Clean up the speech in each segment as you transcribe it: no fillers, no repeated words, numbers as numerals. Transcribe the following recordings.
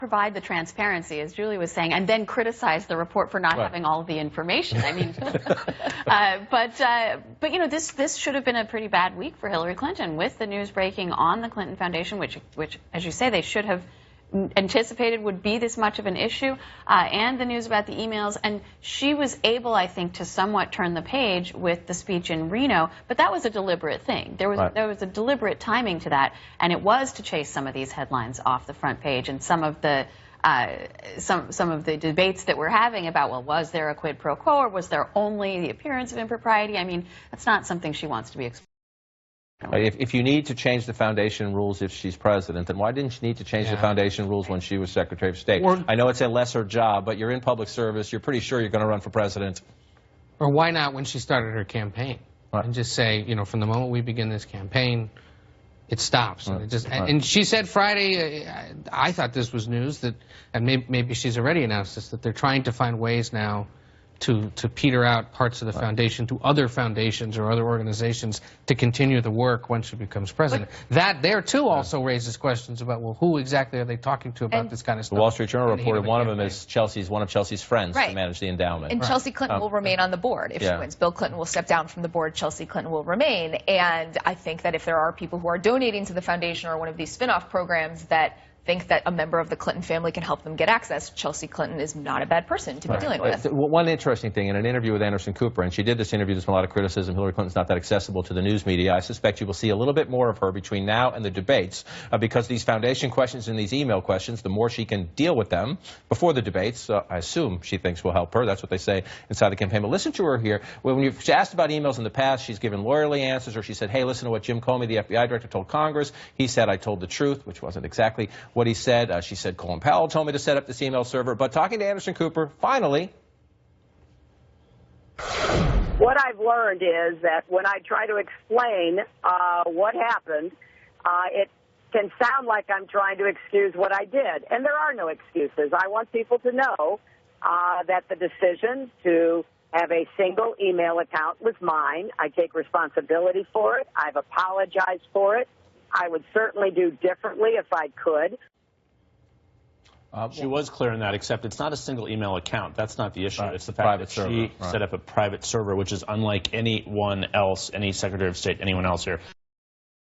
provide the transparency, as Julie was saying, and then criticize the report for not having all of the information. I mean, but you know, this should have been a pretty bad week for Hillary Clinton with the news breaking on the Clinton Foundation, which, as you say, they should have anticipated would be this much of an issue, and the news about the emails. And she was able, I think, to somewhat turn the page with the speech in Reno, but that was a deliberate thing. There was a deliberate timing to that, and it was to chase some of these headlines off the front page, and some of the debates that we're having about, well, was there a quid pro quo, or was there only the appearance of impropriety? I mean, that's not something she wants to be exposed. If you need to change the foundation rules if she's president, then why didn't you need to change the foundation rules when she was Secretary of State? I know it's a lesser job, but you're in public service. You're pretty sure you're going to run for president. Or why not when she started her campaign? And just say, you know, from the moment we begin this campaign, it stops. And she said Friday, I thought this was news, that, and maybe she's already announced this, that they're trying to find ways now to peter out parts of the foundation to other foundations or other organizations to continue the work once she becomes president. That there, too, also raises questions about, well, who exactly are they talking to about this kind of stuff? The Wall Street Journal reported one of them is one of Chelsea's friends to manage the endowment. And Chelsea Clinton will remain on the board if she wins. Bill Clinton will step down from the board. Chelsea Clinton will remain. And I think that if there are people who are donating to the foundation or one of these spin-off programs that think that a member of the Clinton family can help them get access, Chelsea Clinton is not a bad person to be dealing with. One interesting thing, in an interview with Anderson Cooper, and she did this interview, there's been a lot of criticism, Hillary Clinton's not that accessible to the news media. I suspect you will see a little bit more of her between now and the debates, because these foundation questions and these email questions, the more she can deal with them before the debates, I assume she thinks will help her. That's what they say inside the campaign. But listen to her here. When you've asked about emails in the past, she's given lawyerly answers, or she said, hey, listen to what Jim Comey, the FBI director, told Congress. He said, I told the truth, which wasn't exactly what he said. She said, Colin Powell told me to set up this email server. But talking to Anderson Cooper, finally. What I've learned is that when I try to explain what happened, it can sound like I'm trying to excuse what I did. And there are no excuses. I want people to know that the decision to have a single email account was mine. I take responsibility for it. I've apologized for it. I would certainly do differently if I could. She was clear in that, except it's not a single email account. That's not the issue. It's the fact that she set up a private server, which is unlike anyone else, any Secretary of State, anyone else here.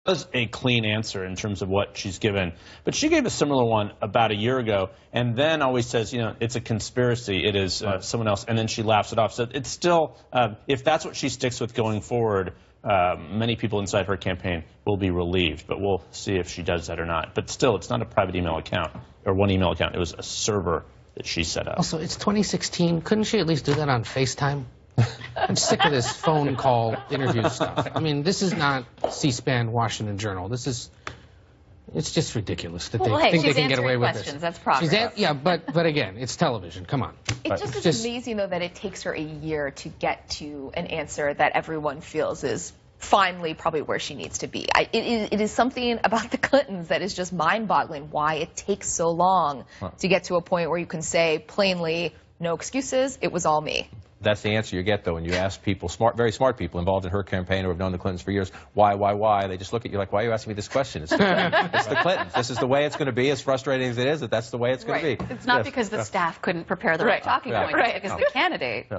It was a clean answer in terms of what she's given. But she gave a similar one about a year ago, and then always says, you know, it's a conspiracy. It is someone else. And then she laughs it off. So it's still, if that's what she sticks with going forward, many people inside her campaign will be relieved, but we'll see if she does that or not. But still, it's not a private email account or one email account. It was a server that she set up. Also, it's 2016. Couldn't she at least do that on FaceTime? I'm sick of this phone call interview stuff. I mean, this is not C-SPAN Washington Journal. This is, it's just ridiculous that they think they can get away with this. That's progress. Yeah, but again, it's television. Come on. It just is amazing, though, that it takes her a year to get to an answer that everyone feels is finally probably where she needs to be. It is something about the Clintons that is just mind-boggling, why it takes so long to get to a point where you can say plainly, no excuses, it was all me. That's the answer you get, though, when you ask people, very smart people involved in her campaign who have known the Clintons for years, why? They just look at you like, why are you asking me this question? It's the Clintons. This is the way it's going to be, as frustrating as it is, that's the way it's going to be. It's not because the staff couldn't prepare the right talking points, it's because the candidate